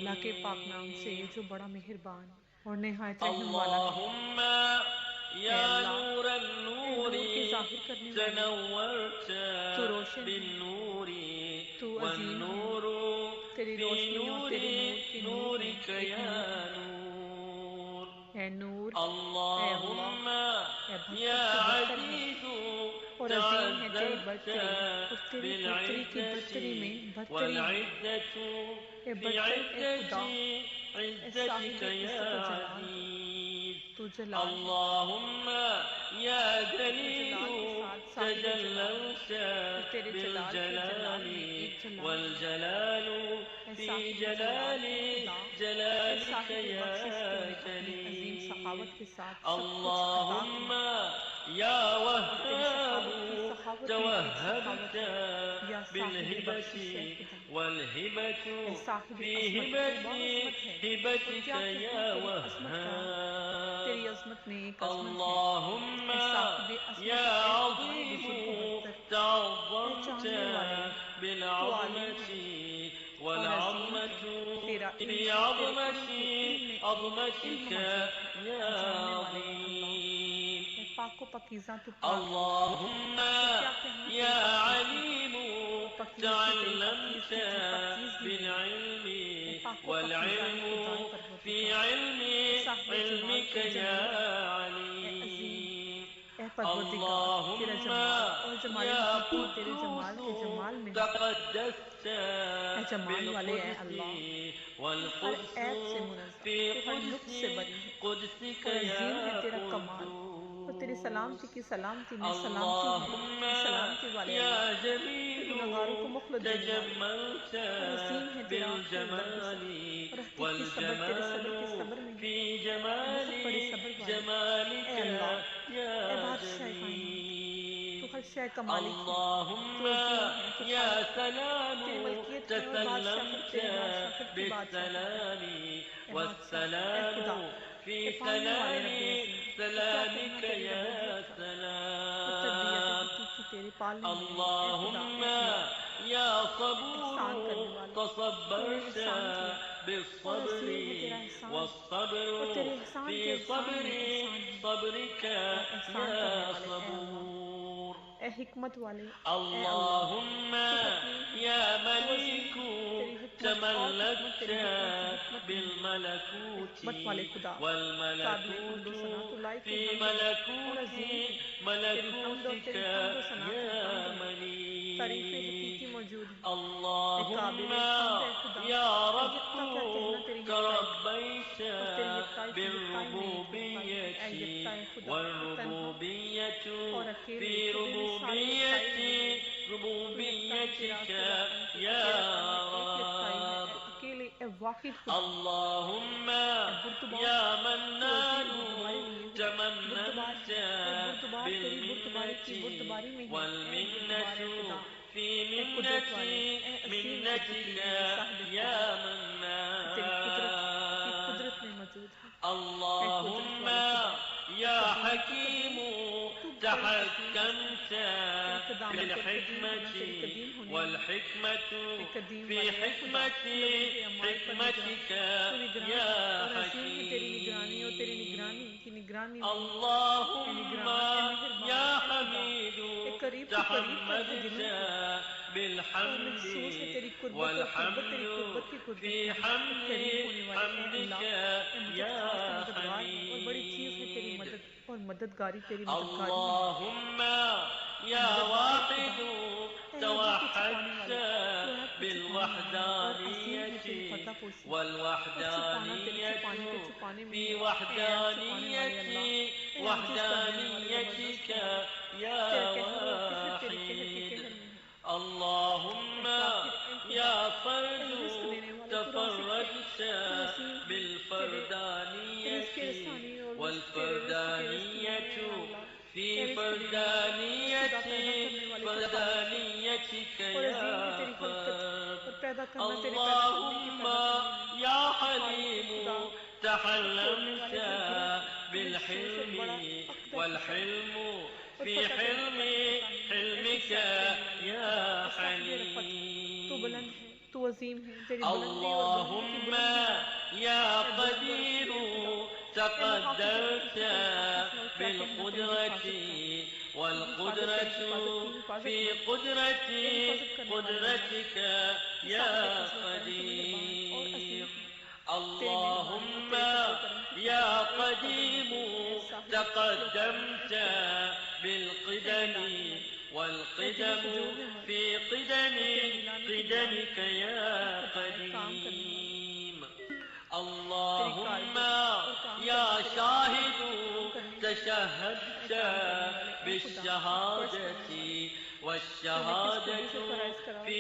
اللہ کے پاک نام سے جو بڑا مہربان اور نہایت رحم والا ہے۔ اللہم اے یا اللہ، نور اے النور نور کے ظاہر کرنے والے، تنورت تو روشن ہے، بالنور تو عظیم ہے، والنور تیری فی روشنی اور نور تیرے نور کے نور میں نورک ایک یا نور ہے۔ نور اے نور، اے اللہ، اللہم اے یا برتر سے برتر ہے عزیز اور عظیم ہے تیری تعززت برتری، اور تیری برتری کی بالعزت برتری میں برتری ہے۔ والعزت اے فی برتر، اے خدا، عزت اے عزتک صاحب یا عزت و جلال عزیز تو جلال ہے، اللہم یا تو جلیل جلال کے ساتھ صاحب جلال ہے، تجللت اور تیرے جلال کے جلال بالجلال میں ایک جلال ہے۔ والجلال اے فی صاحب جلال، جلال اے خدا، اے جلالک صاحب یا بخشش تو نے اپنی عظیم سخاوت جلیل کے ساتھ سب کچھ عطا اللہم کیا، یا اور تیری وہاب سخاوت کی سخاوت میں ایک سخاوت توہبت ہے۔ یا صاحب بخشش ہے بالہبت خدا، والہبت اے صاحب فی عظمت، تو ہبت با عظمت ہے، اور ہبتک کیا کہوں یا تیری عظمت کا، وہاب تیری عظمت میں ایک عظمت ہے۔ اللہم اے صاحب عظمت، یا اے خدا عظیم بزرگ و برتر، اے تعظمت جاننے والے، تو عالم بالعظمت ہے اور عظیم ہے، والعظمت تیرا علم فی ہے، تیرے علم عظمت کے علم میں ایک علم عظمتک موجود ہے۔ یا اے جاننے والے اللہ، عظیم اے پاک و پاکیزہ تو پاک ہے، اللہم اور کیا کہنا یا تیری پاکیزگی کا، علیم اور پاکیزگی تیری تعلمت پاکیزگی کی پاکیزگی میں ہے۔ بالعلم اے پاک و پاکیزہ، اے والعلم خدائے فی پروردگار، علم اے صاحب جمال علمک تو یا جمیل ہے، اے عظیم، علیم اے پروردگار، تیرا اللہم جمال اور جمال یا حقیقی تیرے جمال قدوس کے جمال میں ہے۔ تقدست اے جمال والے اے بالقدس اللہ، تو ہر والقدس عیب سے منزہ، فی تو ہر قدس نقص سے بری ہے، قدسک اور عظیم ہے یا تیرا کمال، اور تیری قدوس سلامتی کی سلامتی میں سلامتی ہے۔ اللہم اے سلامتی والے یا اللہ، تو جلیل گناہگاروں کو مخلص دینے والے، تجملت اور عظیم ہے تیرا آخری بالجمال درگزر، اور حقیقی صبر تیرے والجمال صبر کے صبر میں ہے، فی جمال بہت بڑے صبر والے۔ اے جمالک اللہ، یا اے بادشاہ کائنات، تو جلیل ہر شے کا مالک ہے، تو اللہم عظیم ہے، تو یا خالق ہے، سلام تیری ملکیت ہے اور بادشاہت تسلمت تیری بادشاہت کی بادشاہت ہے۔ بالسلام اے بادشاہ، اے والسلام خدا، فی اے پالنے والے سلام رب عظیم، اور کیا کہنا سلامک تیری یا ربوبیت کا، اور تربیت سلام حقیقی تیرے پالنے میں ہے۔ اے خدا، اللہم اے اللہ، یا اے صبور احسان کرنے والا، تو نے تصبرت احسان کیا، اور بالصبر عظیم ہے تیرا احسان، والصبر اور تیرے احسان فی کے احسان صبر میں احسان ہے، صبرک اور احسان کرنے یا والے اے اللہ، صبور اے حکمت والے، اے اللہ، اللہم تو حکیم ہے، یا تو عظیم ملیک ہے، تیری حکمت اور حکمت، تملکت تیری حکمت کی حکمت میں ہے۔ اے بالملکوت حکمت والے خدا، قابل حمد والملکوت و ثنا، تو لائق فی حمد ہے اور ملکوت عظیم ہے، تیری حمد اور ملکوتک تیری حمد و ثنا کی یا حمد میں تعریف حقیقی ملیک موجود ہے۔ اے اللہم قابل حمد ہے خدا، یا اور رب یکتا کیا کہنا تیری یکتائی کا، تربیت اور تیری یکتائی کی یکتائی میں ایک یکتائی ہے۔ اے بالربوبیت یکتائے خدا، اے تنہا والربوبیت اور اکیلے، فی تو بے مثال یکتائی ربوبیت میں ہے، تو یکتا ہے تیرا ربوبیتک خداپن کی، یا اکیلا پن میں ایک یکتائی ہے۔ اے رب اکیلے، اے واحد خدا، اللہم اے بردبار، یا تو عظیم منان بردباری لیے ہوئے بردبار تمننت ہے، اور بردبار تیری بردباری بالمنت کی بردباری میں ہے۔ اے بردبار، والمنت اے خدا، فی اے قدرت منت والے، اے عظیم قدرت منتک لیے ہوئے صاحب یا قدرت، تو تیری قدرت کی منان قدرت میں موجود ہے۔ اے قدرت اللہم والے خدا، اے یا قدیم، تو حکیم قدیم ہے، تو بڑی حکیم ہستی ہے، تحکمت تیری قدامت اور قدیم ہونا، بالحکمت تیری قدیم ہونے میں ہے۔ والحکمت اے قدیم فی والے، اے خدا، حکمت تو لوگوں کے اعمال پر نگراں، حکمتک تو نگراں یا ہے، اور عظیم ہے تیری نگرانی، اور تیری حکیم نگرانی کی نگرانی میں ہے۔ اے اللہم نگران، اے مہربان، یا اے خدا، حمید اے قریب، تو قریب تر ہے تحمدت دلوں کو، اور بالحمد محسوس ہے تیری قربت اور قربت والحمد تیری قربت کی فی قربت میں ہے۔ اے حمد کریم ہونے والے اے حمدک اللہ، اے مدد یا خواہ تو مددگار ہے، اور بڑی چیز ہے تیری حمید مدد، اور مددگاری تیری مددگاری میں ہے۔ اللہم اے یا مددگار خدا، واحد اے وہ کچھ چھپانے توحدت والا، تو ہے کچھ چھپانے والا ہے، اور عظیم ہے بالوحدانیت تیری پردہ پوشی، اور چھپانا تیرے والوحدانیت چھپانے کے چھپانے میں فی ہے۔ اے عیب چھپانے والے وحدانیت اللہ، اے عاجز کرنے والے زبردست وحدانیتک اللہ، یا تیرا قہر اور قہر تیری قہر کے واحد قہر میں ہے۔ اے اللہم قاہر، اے خدا، یا اے فرد رزق دینے والے، تو رازق ہے، تفردت تو عظیم ہے، تیرے رزق بالفردانیت کے رسانی اور تیرے رزق کے رزق میں ہے۔ والفردانیت اے اللہ، فی اے رزق دینے والے، اے خدا فردانیت پیدا کرنے والے تو خالق ہے، فردانیتک اور یا عظیم ہے تیری خلقت، فرد اور پیدا کرنا تیرے پیدا کرنے کی اللہم پیدا کرنے میں ہے۔ یا اے خالق، اے حلیم خدا، اور چھوڑنے تحلمت والے ہر گروہ کو، تو محسوس اور بالحلم بڑا اقدر کشا ہے، والحلم اور فی فتح کرنے حلم والا فتح میں ہے۔ اے حلمک کشا دینے والے یا خدا، اے صاحب رفت، تو حلیم بلند ہے، تو عظیم عظیم ہے، تیری بلندی اور بلندی کی اللهم بلندی يا قدير تقدرت بالقدرة والقدرة في قدرتك يا قدير. اللهم يا قديم تقدمت بالقدم والقدم في قدمك يا قديم. اللهم يا شاهد تشهدت بالشهادة والشهادة في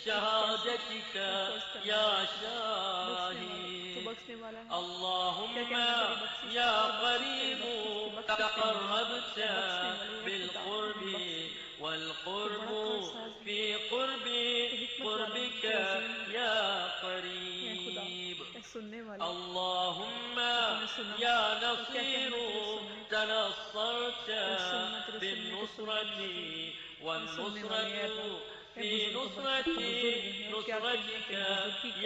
شهادتك يا شاهد. اللهم يا قريب تقربت بالقرب والقرب في قربك يا قريب. اللهم يا نصير تنصرت بالنصرة والنصرة في نصرتك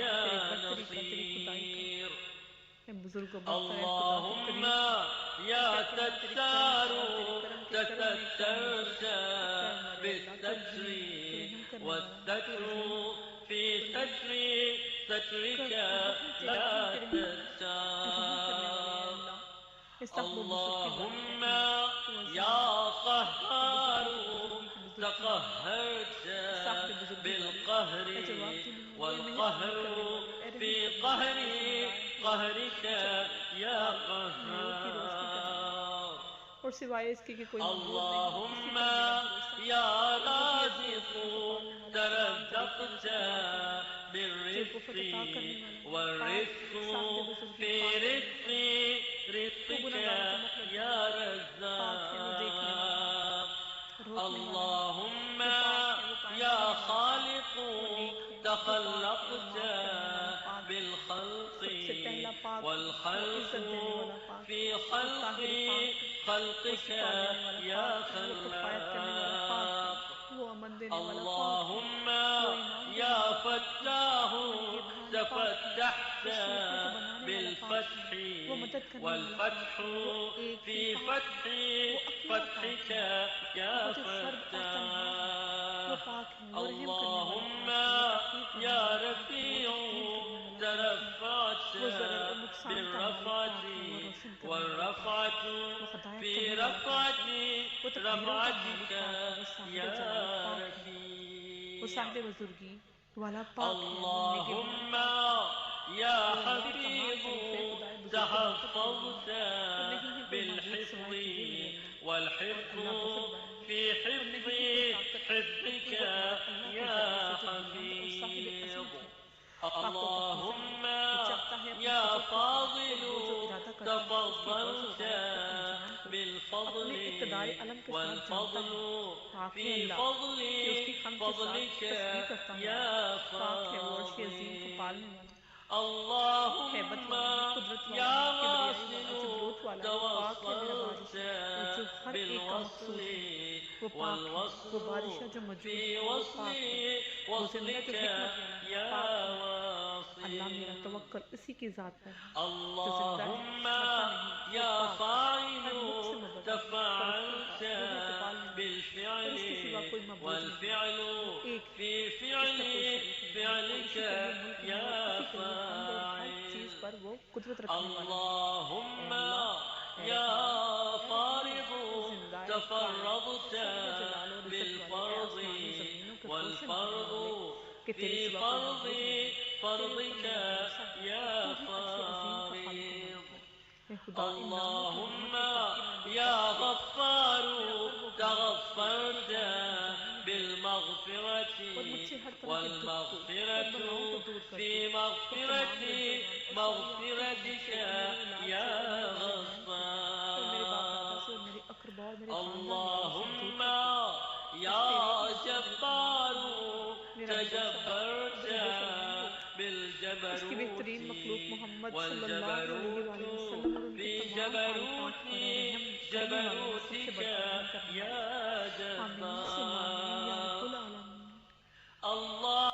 يا نصير. اللهم يا ستار تسترت بالستر والستر في سترك لا تستار. اللهم يا قهار تقهرت بالقهر والقهر في قهرك يا قهار. اور سوائے اس کے کوئی اللهم يا رازق ترزقت بالرزق والرزق في رزقك يا رزاق. اللهم يا خالق تخلقت بالخلق والخلق في خلقك يا خلاق. اللهم يا فتاح تفتحت بالفتح والفتح في فتحك يا فتاح. اللهم يا رفيع ترفعت بالرفعة والرفعة في رفعتك يا رفيع. اللهم يا حفيظ تحفظت بالحفظ والحفظ في حفظك يا حفيظ. اللهم يا فاضل تفضلت بالفضل والفضل في فضلك يا فاضل. اللهم يا واصل توصلت بالوصل والوصل في وصلك يا واصل. اللهم يا فاعل تفعلت بالفعل والفعل في فعلك يا فاعل. اللهم يا فارض تفرضت بالفرض والفرض في فرضك يا فارض. اللهم يا غفار تغفرت بالمغفرة والمغفرة في مغفرتك يا غفار. اللهم يا جبار تجبرت بالجبروت والجبروت في جبروتك يا جبار. الله